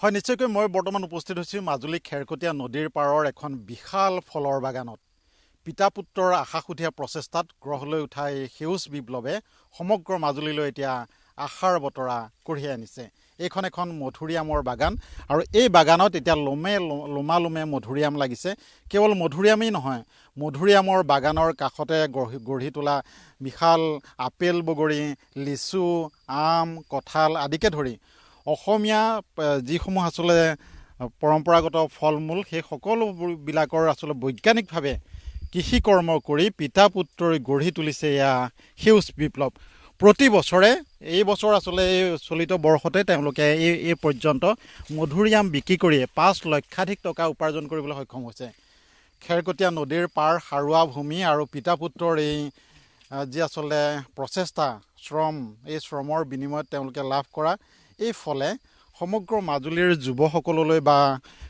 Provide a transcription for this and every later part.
হয় নিশ্চয়কৈ মই বৰ্তমান উপস্থিত হৈছোঁ মাজুলী খেৰকটীয়া নদীৰ পাৰৰ এখন বিশাল ফলৰ বাগানত। পিতা পুত্ৰৰ আশাসুধীয়া প্ৰচেষ্টাত গঢ় লৈ উঠা এই সেউজ বিপ্লৱে সমগ্ৰ মাজুলীলৈ এতিয়া আশাৰ বতৰা কঢ়িয়াই আনিছে। এইখন এখন মধুৰিআমৰ বাগান আৰু এই বাগানত এতিয়া লোমে মধুৰিআম লাগিছে। কেৱল মধুৰিআমেই নহয়, মধুৰিআমৰ বাগানৰ কাষতে গঢ়ি তোলা বিশাল আপেল, বগৰী, লিচু, আম, কঁঠাল আদিকে ধৰি অসমীয়া যিসমূহ আচলতে পৰম্পৰাগত ফল মূল সেই সকলোবিলাকৰ আচলতে বৈজ্ঞানিকভাৱে কৃষি কৰ্ম কৰি পিতা পুত্ৰই গঢ়ি তুলিছে এয়া সেউজ বিপ্লৱ। প্ৰতি বছৰে এই বছৰ আচলতে এই চলিত বৰ্ষতে তেওঁলোকে এই পৰ্যন্ত মধুৰিআম বিক্ৰী কৰিয়ে ৫ লক্ষাধিক টকা উপাৰ্জন কৰিবলৈ সক্ষম হৈছে। খেৰকটীয়া নদীৰ পাৰ, সাৰুৱা ভূমি আৰু পিতা পুত্ৰৰ এই যি আচলতে প্ৰচেষ্টা, শ্ৰম, এই শ্ৰমৰ বিনিময়ত তেওঁলোকে লাভ কৰা এই ফলে সমগ্ৰ মাজুলীৰ যুৱসকললৈ বা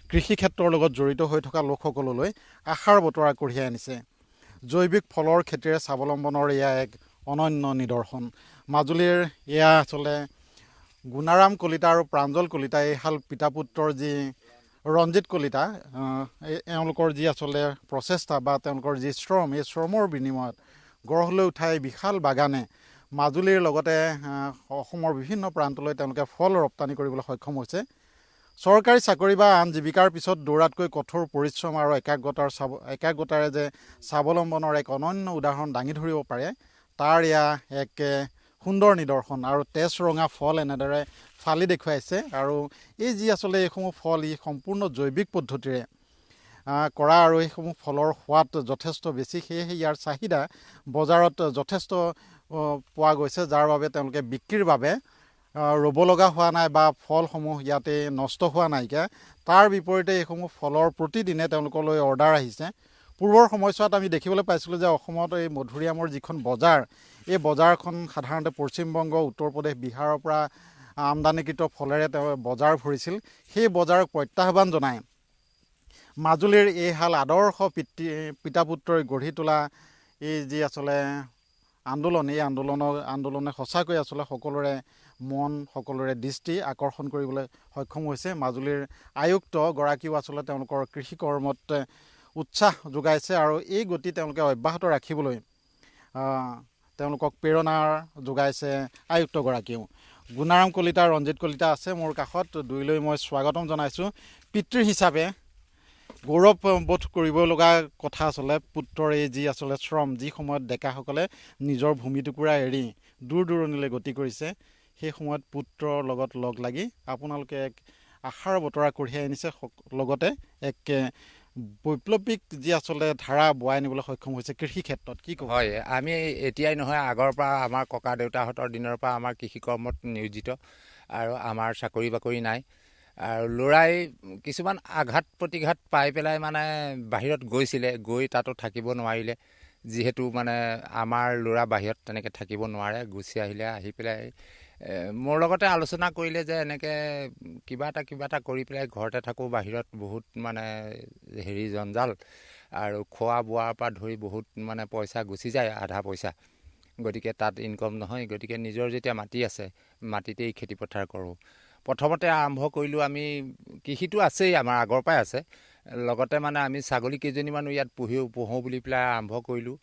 কৃষি ক্ষেত্ৰৰ লগত জড়িত হৈ থকা লোকসকললৈ আশাৰ বতৰা কঢ়িয়াই আনিছে। জৈৱিক ফলৰ খেতিৰে স্বাৱলম্বনৰ এয়া এক অনন্য নিদৰ্শন। মাজুলীৰ এয়া আচলতে গুণাৰাম কলিতা আৰু প্ৰাঞ্জল কলিতা, এইহাল পিতা পুত্ৰৰ যি ৰঞ্জিত কলিতা, এওঁলোকৰ যি আচলতে প্ৰচেষ্টা বা তেওঁলোকৰ যি শ্ৰম, এই শ্ৰমৰ বিনিময়ত গঢ় লৈ উঠা এই বিশাল বাগানে মাজুলীৰ লগতে অসমৰ বিভিন্ন প্ৰান্তলৈ তেওঁলোকে ফল ৰপ্তানি কৰিবলৈ সক্ষম হৈছে। চৰকাৰী চাকৰি বা আন জীৱিকাৰ পিছত দৌৰাতকৈ কঠোৰ পৰিশ্ৰম আৰু একাগ্ৰতাৰে যে স্বাৱলম্বনৰ এক অনন্য উদাহৰণ দাঙি ধৰিব পাৰে, তাৰ এয়া এক সুন্দৰ নিদৰ্শন। আৰু তেজ ৰঙা ফল এনেদৰে ফালি দেখুৱাইছে। আৰু এই যি আচলতে এইসমূহ ফল ই সম্পূৰ্ণ জৈৱিক পদ্ধতিৰে কৰা আৰু এইসমূহ ফলৰ সোৱাদ যথেষ্ট বেছি, সেয়েহে ইয়াৰ চাহিদা বজাৰত যথেষ্ট পোৱা গৈছে, যাৰ বাবে তেওঁলোকে বিক্ৰীৰ বাবে ৰ'ব লগা হোৱা নাই বা ফলসমূহ ইয়াতে নষ্ট হোৱা নাইকিয়া। তাৰ বিপৰীতে এইসমূহ ফলৰ প্ৰতিদিনে তেওঁলোকলৈ অৰ্ডাৰ আহিছে। পূৰ্বৰ সময়ছোৱাত আমি দেখিবলৈ পাইছিলোঁ যে অসমত এই মধুৰিআমৰ যিখন বজাৰ, এই বজাৰখন সাধাৰণতে পশ্চিমবংগ, উত্তৰ প্ৰদেশ, বিহাৰৰ পৰা আমদানিকৃত ফলেৰে তেওঁ বজাৰ ভৰিছিল। সেই বজাৰক প্ৰত্যাহ্বান জনাই মাজুলীৰ এইহাল আদৰ্শ পিতা পুত্ৰই গঢ়ি তোলা এই যি আচলতে আন্দোলন, এই আন্দোলনে সঁচাকৈ আচলতে সকলোৰে মন, সকলোৰে দৃষ্টি আকৰ্ষণ কৰিবলৈ সক্ষম হৈছে। মাজুলীৰ আয়ুক্তগৰাকীও আচলতে তেওঁলোকৰ কৃষি কৰ্মত উৎসাহ যোগাইছে আৰু এই গতি তেওঁলোকে অব্যাহত ৰাখিবলৈ তেওঁলোকক প্ৰেৰণা যোগাইছে আয়ুক্তগৰাকীও। গুণাৰাম কলিতা, ৰঞ্জিত কলিতা আছে মোৰ কাষত, দুইলৈ মই স্বাগতম জনাইছোঁ। পিতৃ হিচাপে গৌৰৱ বোধ কৰিব লগা কথা আচলতে পুত্ৰৰ এই যি আচলতে শ্ৰম, যি সময়ত ডেকাসকলে নিজৰ ভূমি টুকুৰা এৰি দূৰ দূৰণিলৈ গতি কৰিছে, সেই সময়ত পুত্ৰৰ লগত লগ লাগি আপোনালোকে এক আশাৰ বতৰা কঢ়িয়াই আনিছে, লগতে এক বৈপ্লৱিক যি আচলতে ধাৰা বোৱাই নিবলৈ সক্ষম হৈছে কৃষি ক্ষেত্ৰত। কি ক'ব? হয়, আমি এতিয়াই নহয়, আগৰ পৰা আমাৰ ককা দেউতাহঁতৰ দিনৰ পৰা আমাৰ কৃষি কৰ্মত নিয়োজিত আৰু আমাৰ চাকৰি বাকৰি নাই। আৰু ল'ৰাই কিছুমান আঘাত প্ৰতিঘাত পাই পেলাই মানে বাহিৰত গৈ তাতো থাকিব নোৱাৰিলে। যিহেতু মানে আমাৰ ল'ৰা বাহিৰত তেনেকৈ থাকিব নোৱাৰে, গুচি আহি পেলাই মোৰ লগতে আলোচনা কৰিলে যে এনেকৈ কিবা এটা কৰি পেলাই ঘৰতে থাকোঁ, বাহিৰত বহুত মানে জঞ্জাল আৰু খোৱা বোৱাৰ পৰা ধৰি বহুত মানে পইচা গুচি যায়, আধা পইচা। গতিকে তাত ইনকম নহয়, গতিকে নিজৰ যেতিয়া মাটি আছে, মাটিতেই খেতি পথাৰ কৰোঁ। প্ৰথমতে আৰম্ভ কৰিলোঁ, আমি কৃষিটো আছেই, আমাৰ আগৰ পৰাই আছে, লগতে মানে আমি ছাগলী কেইজনীমানো ইয়াত পুহোঁ বুলি পেলাই আৰম্ভ কৰিলোঁ।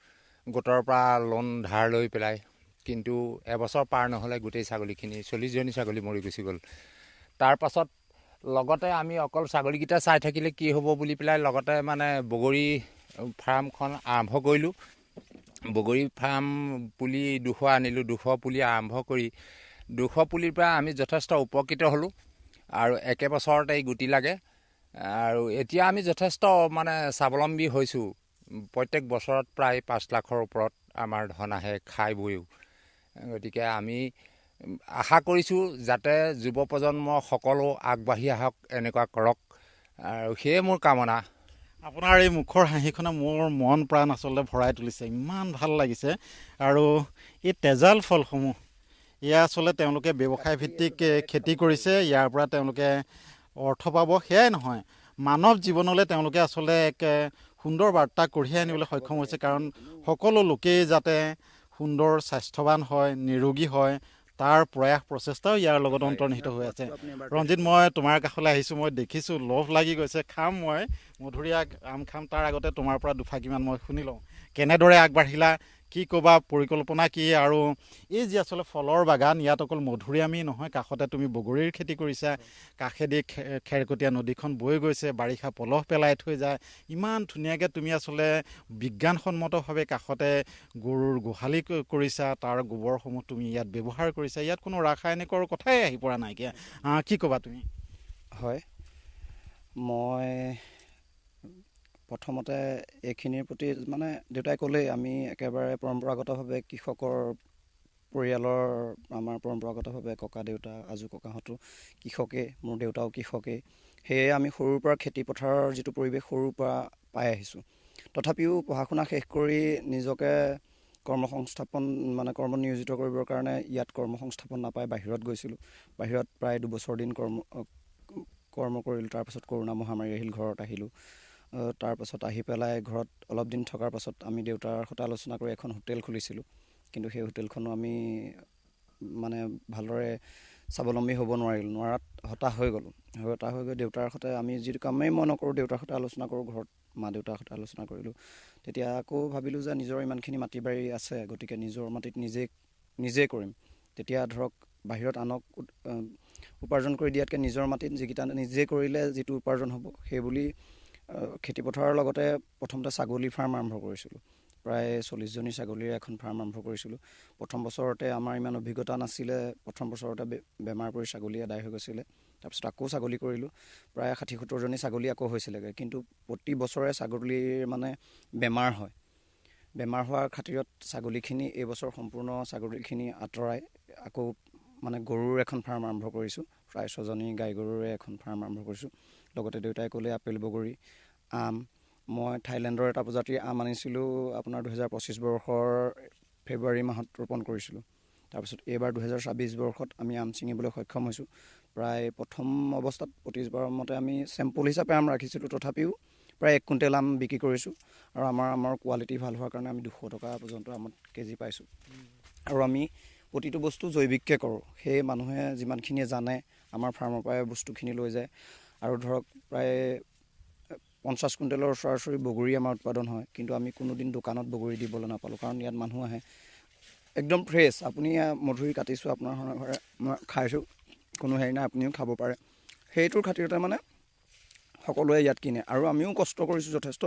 গোটৰ পৰা লোন ধাৰ লৈ পেলাই, কিন্তু এবছৰ পাৰ নহ'লে গোটেই ছাগলীখিনি 40জনী ছাগলী মৰি গুচি গ'ল। তাৰপাছত লগতে আমি অকল ছাগলীকেইটা চাই থাকিলে কি হ'ব বুলি পেলাই লগতে মানে বগৰী ফাৰ্মখন আৰম্ভ কৰিলোঁ। বগৰী ফাৰ্ম পুলি 200 আনিলোঁ। 200 পুলি আৰম্ভ কৰি 200 পুলিৰ পৰা আমি যথেষ্ট উপকৃত হ'লোঁ আৰু একেবছৰতে গুটি লাগে। আৰু এতিয়া আমি যথেষ্ট মানে স্বাৱলম্বী হৈছোঁ। প্ৰত্যেক বছৰত প্ৰায় 5 লাখৰ ওপৰত আমাৰ ধন আহে, খাই বৈও। গতিকে আমি আশা কৰিছোঁ যাতে যুৱ প্ৰজন্ম সকলো আগবাঢ়ি আহক, এনেকুৱা কৰক, আৰু সেয়ে মোৰ কামনা। আপোনাৰ এই মুখৰ হাঁহিখনে মোৰ মন প্ৰাণ আচলতে ভৰাই তুলিছে, ইমান ভাল লাগিছে। আৰু এই তেজাল ফলসমূহ এয়া আচলতে তেওঁলোকে ব্যৱসায় ভিত্তিক খেতি কৰিছে, ইয়াৰ পৰা তেওঁলোকে অৰ্থ পাব। সেয়াই নহয়, মানৱ জীৱনলৈ তেওঁলোকে আচলতে এক সুন্দৰ বাৰ্তা কঢ়িয়াই আনিবলৈ সক্ষম হৈছে। কাৰণ সকলো লোকেই যাতে সুন্দৰ স্বাস্থ্যৱান হয়, নিৰোগী হয়, তাৰ প্ৰয়াস প্ৰচেষ্টাও ইয়াৰ লগত অন্তৰ্নিহিত হৈ আছে। ৰঞ্জিত, মই তোমাৰ কাষলৈ আহিছোঁ, মই দেখিছোঁ লোভ লাগি গৈছে, খাম মই মধুৰিআম আম খাম। তাৰ আগতে তোমাৰ পৰা দুফাকিমান মই শুনি লওঁ, কেনেদৰে আগবাঢ়িলা, কি ক'বা, পৰিকল্পনা কি? আৰু এই যি আচলতে ফলৰ বাগান, ইয়াত অকল মধুৰিআমেই নহয়, কাষতে তুমি বগৰীৰ খেতি কৰিছা, কাষেদি খেৰকটীয়া নদীখন বৈ গৈছে, বাৰিষা পলহ পেলাই থৈ যায়, ইমান ধুনীয়াকৈ তুমি আচলতে বিজ্ঞানসন্মতভাৱে কাষতে গৰুৰ গোহালি কৰিছা, তাৰ গোবৰসমূহ তুমি ইয়াত ব্যৱহাৰ কৰিছা, ইয়াত কোনো ৰাসায়নিকৰ কথাই আহি পৰা নাইকিয়া। কি ক'বা তুমি? হয়, মই প্ৰথমতে এইখিনিৰ প্ৰতি মানে দেউতাই ক'লেই আমি একেবাৰে পৰম্পৰাগতভাৱে কৃষকৰ পৰিয়ালৰ, আমাৰ পৰম্পৰাগতভাৱে ককা দেউতা আজু ককাহঁতো কৃষকেই, মোৰ দেউতাও কৃষকেই, সেয়ে আমি সৰুৰ পৰা খেতি পথাৰৰ যিটো পৰিৱেশ সৰুৰ পৰা পাই আহিছোঁ। তথাপিও পঢ়া শুনা শেষ কৰি নিজকে কৰ্মসংস্থাপন মানে কৰ্ম নিয়োজিত কৰিবৰ কাৰণে ইয়াত কৰ্মসংস্থাপন নাপাই বাহিৰত গৈছিলোঁ। বাহিৰত প্ৰায় 2 বছৰ দিন কৰ্ম কৰিলোঁ। তাৰপাছত কৰোণা মহামাৰী আহিল, ঘৰত আহিলোঁ। তাৰপাছত আহি পেলাই ঘৰত অলপ দিন থকাৰ পাছত আমি দেউতাৰ সৈতে আলোচনা কৰি এখন হোটেল খুলিছিলোঁ। কিন্তু সেই হোটেলখনো আমি মানে ভালদৰে স্বাৱলম্বী হ'ব নোৱাৰাত হতাশ হৈ গ'লোঁ। হতাশ হৈ গৈ দেউতাৰ সৈতে আমি যিটো কামেই মই নকৰোঁ, দেউতাৰ সৈতে আলোচনা কৰোঁ, ঘৰত মা দেউতাৰ সৈতে আলোচনা কৰিলোঁ। তেতিয়া আকৌ ভাবিলোঁ যে নিজৰ ইমানখিনি মাটি বাৰী আছে, গতিকে নিজৰ মাটিত নিজেই কৰিম। তেতিয়া ধৰক বাহিৰত আনক উপাৰ্জন কৰি দিয়াতকৈ নিজৰ মাটিত যিকেইটা নিজে কৰিলে যিটো উপাৰ্জন হ'ব, সেইবুলি খেতিপথাৰৰ লগতে প্ৰথমতে ছাগলী ফাৰ্ম আৰম্ভ কৰিছিলোঁ। প্ৰায় 40জনী ছাগলীৰ এখন ফাৰ্ম আৰম্ভ কৰিছিলোঁ। প্ৰথম বছৰতে আমাৰ ইমান অভিজ্ঞতা নাছিলে, প্ৰথম বছৰতে বেমাৰ পৰি ছাগলী আদায় হৈ গৈছিলে। তাৰপিছত আকৌ ছাগলী কৰিলোঁ, প্ৰায় 60-70জনী ছাগলী আকৌ হৈছিলেগৈ। কিন্তু প্ৰতি বছৰে ছাগলীৰ মানে বেমাৰ হয়। বেমাৰ হোৱাৰ খাতিৰত ছাগলীখিনি এইবছৰ সম্পূৰ্ণ ছাগলীখিনি আঁতৰাই আকৌ মানে গৰুৰ এখন ফাৰ্ম আৰম্ভ কৰিছোঁ। প্ৰায় 6জনী গাই গৰুৰে এখন ফাৰ্ম আৰম্ভ কৰিছোঁ। লগতে দেউতাই ক'লে আপেল, বগৰী, আম। মই থাইলেণ্ডৰ এটা প্ৰজাতিৰ আম আনিছিলোঁ আপোনাৰ 2025 বৰ্ষৰ ফেব্ৰুৱাৰী মাহত ৰোপণ কৰিছিলোঁ। তাৰপিছত এইবাৰ 2026 বৰ্ষত আমি আম ছিঙিবলৈ সক্ষম হৈছোঁ। প্ৰায় প্ৰথম অৱস্থাত প্ৰতিবাৰৰ মতে আমি চেম্পল হিচাপে আম ৰাখিছিলোঁ, তথাপিও প্ৰায় 1 কুইণ্টেল আম বিক্ৰী কৰিছোঁ। আৰু আমাৰ কোৱালিটি ভাল হোৱাৰ কাৰণে আমি 200 টকা পৰ্যন্ত আমত কেজি পাইছোঁ। আৰু আমি প্ৰতিটো বস্তু জৈৱিককৈ কৰোঁ, সেয়ে মানুহে যিমানখিনিয়ে জানে আমাৰ ফাৰ্মৰ পৰাই বস্তুখিনি লৈ যায়। আৰু ধৰক প্ৰায় 50 কুইণ্টেলৰ ওচৰা-ওচৰি বগৰী আমাৰ উৎপাদন হয়। কিন্তু আমি কোনোদিন দোকানত বগৰী দিবলৈ নাপালোঁ, কাৰণ ইয়াত মানুহ আহে একদম ফ্ৰেছ। আপুনি মধুৰি কাটিছোঁ, আপোনাৰ ঘৰে মই খাইছোঁ, কোনো হেৰি নাই, আপুনিও খাব পাৰে। সেইটোৰ খাতিৰতে মানে সকলোৱে ইয়াত কিনে। আৰু আমিও কষ্ট কৰিছোঁ যথেষ্ট,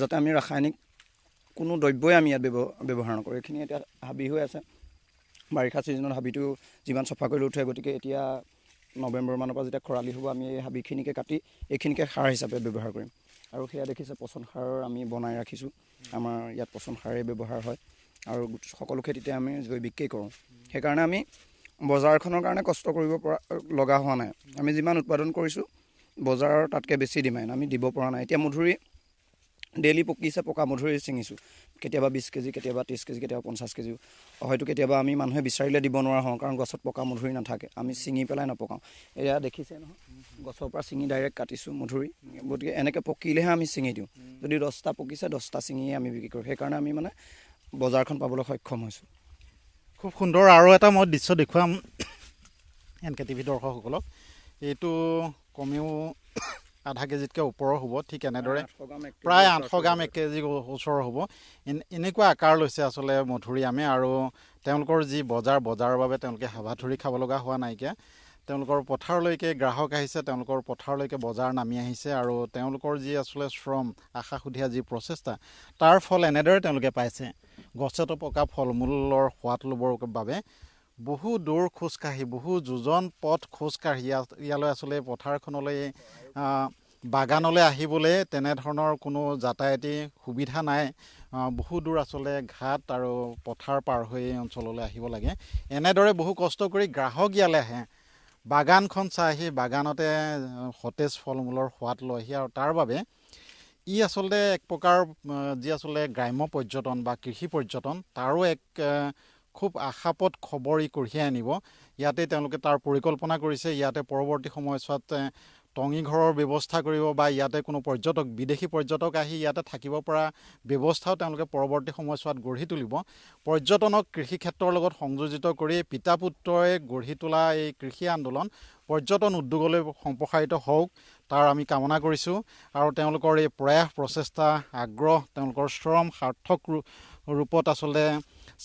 যাতে আমি ৰাসায়নিক কোনো দ্ৰব্যই আমি ইয়াত ব্যৱহাৰ নকৰোঁ। এইখিনি এতিয়া হাবি হৈ আছে, বাৰিষা ছিজনত হাবিটো যিমান চফা কৰি উঠে, গতিকে এতিয়া নৱেম্বৰ মানৰ পৰা যেতিয়া খৰালি হ'ব, আমি এই হাবিখিনিকে কাটি এইখিনিকে সাৰ হিচাপে ব্যৱহাৰ কৰিম। আৰু সেয়া দেখিছে পচন সাৰ আমি বনাই ৰাখিছোঁ। আমাৰ ইয়াত পচন সাৰেই ব্যৱহাৰ হয়, আৰু সকলো খেতিতে আমি জৈৱিককেই কৰোঁ। সেইকাৰণে আমি বজাৰখনৰ কাৰণে কষ্ট কৰিব পৰা লগা হোৱা নাই। আমি যিমান উৎপাদন কৰিছোঁ, বজাৰৰ তাতকৈ বেছি ডিমাণ্ড আমি দিব পৰা নাই। এতিয়া মধুৰি ডেইলি পকিছে, পকা মধুৰি ছিঙিছোঁ, কেতিয়াবা 20 কেজি, কেতিয়াবা 30 কেজি, কেতিয়াবা 50 কেজিও। হয়তো কেতিয়াবা আমি মানুহে বিচাৰিলে দিব নোৱাৰা হওঁ, কাৰণ গছত পকা মধুৰি নাথাকে, আমি ছিঙি পেলাই নপকাওঁ। এয়া দেখিছে নহয়, গছৰ পৰা ছিঙি ডাইৰেক্ট কাটিছোঁ মধুৰি। গতিকে এনেকৈ পকিলেহে আমি ছিঙি দিওঁ। যদি 10টা পকিছে, 10টা ছিঙিয়ে আমি বিক্ৰী কৰোঁ। সেইকাৰণে আমি মানে বজাৰখন পাবলৈ সক্ষম হৈছোঁ। খুব সুন্দৰ। আৰু এটা মই দৃশ্য দেখুৱাম NK TV দৰ্শকসকলক। এইটো কমেও আধা কেজিতকৈ ওপৰৰ হ'ব, ঠিক এনেদৰে প্ৰায় 800 গ্ৰাম 1 কেজি ওচৰৰ হ'ব। এনেকুৱা আকাৰ লৈছে আচলতে মধুৰি আমে। আৰু তেওঁলোকৰ যি বজাৰৰ বাবে তেওঁলোকে হাবাথুৰি খাব লগা হোৱা নাইকিয়া। তেওঁলোকৰ পথাৰলৈকে গ্ৰাহক আহিছে, তেওঁলোকৰ পথাৰলৈকে বজাৰ নামি আহিছে, আৰু তেওঁলোকৰ যি আচলতে শ্ৰম, আশা সুধীয়া যি প্ৰচেষ্টা, তাৰ ফল এনেদৰে তেওঁলোকে পাইছে। গছতে পকা ফল মূলৰ সোৱাদ ল'বৰ বাবে বহু দূৰ খোজকাঢ়ি, বহু যোজন পথ খোজকাঢ়ি ইয়ালৈ আচলতে পথাৰখনলৈ, বাগানলৈ আহিবলৈ তেনেধৰণৰ কোনো যাতায়াতী সুবিধা নাই। বহু দূৰ আচলতে ঘাট আৰু পথাৰ পাৰ হৈ এই অঞ্চললৈ আহিব লাগে। এনেদৰে বহু কষ্ট কৰি গ্ৰাহক ইয়ালৈ আহে, বাগানখন চাইহি, বাগানতে সতেজ ফল মূলৰ সোৱাদ লয়হি। আৰু তাৰ বাবে ই আচলতে এক প্ৰকাৰ যি আচলতে গ্ৰাম্য পৰ্যটন বা কৃষি পৰ্যটন, তাৰো এক খুব আশাপদ খবৰ ই কঢ়িয়াই আনিব। ইয়াতে তেওঁলোকে তাৰ পৰিকল্পনা কৰিছে। ইয়াতে পৰৱৰ্তী সময়ছোৱাত টঙি ঘৰৰ ব্যৱস্থা কৰিব বা ইয়াতে কোনো পৰ্যটক বিদেশী পৰ্যটক আহি ইয়াতে থাকিব পৰা ব্যৱস্থাও তেওঁলোকে পৰৱৰ্তী সময়ছোৱাত গঢ়ি তুলিব। পৰ্যটনক কৃষি ক্ষেত্ৰৰ লগত সংযোজিত কৰি পিতা পুত্ৰই গঢ়ি তোলা এই কৃষি আন্দোলন পৰ্যটন উদ্যোগলৈ সম্প্ৰসাৰিত হওক তাৰ আমি কামনা কৰিছোঁ। আৰু তেওঁলোকৰ এই প্ৰয়াস প্ৰচেষ্টা আগ্ৰহ তেওঁলোকৰ শ্ৰম সাৰ্থক ৰূপত আচলতে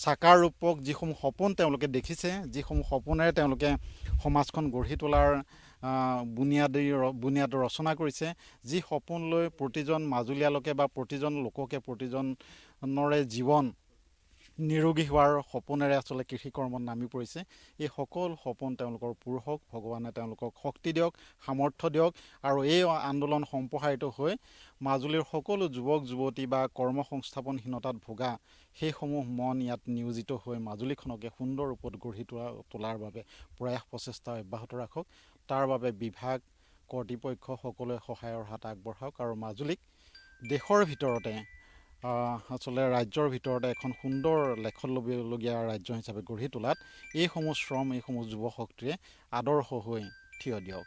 সাকাৰ ৰূপক যিসমূহ সপোন তেওঁলোকে দেখিছে, যিসমূহ সপোনেৰে তেওঁলোকে সমাজখন গঢ়ি তোলাৰ বুনিয়াদ ৰচনা কৰিছে, যি সপোন লৈ প্ৰতিজন মাজুলীয়ালোকে বা প্ৰতিজন লোককে প্ৰতিজনৰে জীৱন নিৰোগী হোৱাৰ সপোনেৰে আচলতে কৃষি কৰ্মত নামি পৰিছে। এই সকলো সপোন তেওঁলোকৰ পূৰ হওক, ভগৱানে তেওঁলোকক শক্তি দিয়ক, সামৰ্থ্য দিয়ক আৰু এই আন্দোলন সম্প্ৰসাৰিত হৈ মাজুলীৰ সকলো যুৱক যুৱতী বা কৰ্মসংস্থাপনহীনতাত ভোগা সেইসমূহ মন ইয়াত নিয়োজিত হৈ মাজুলীখনকে সুন্দৰ ৰূপত গঢ়ি তোলাৰ বাবে প্ৰয়াস প্ৰচেষ্টা অব্যাহত ৰাখক। তাৰ বাবে বিভাগ কৰ্তৃপক্ষ সকলোৱে সহায়ৰ হাত আগবঢ়াওক আৰু মাজুলীক দেশৰ ভিতৰতে আচলতে ৰাজ্যৰ ভিতৰতে এখন সুন্দৰ লেখত ল'বলগীয়া ৰাজ্য হিচাপে গঢ়ি তোলাত এইসমূহ শ্ৰম এইসমূহ যুৱ শক্তিয়ে আদৰ্শ হৈ থিয় দিয়ক।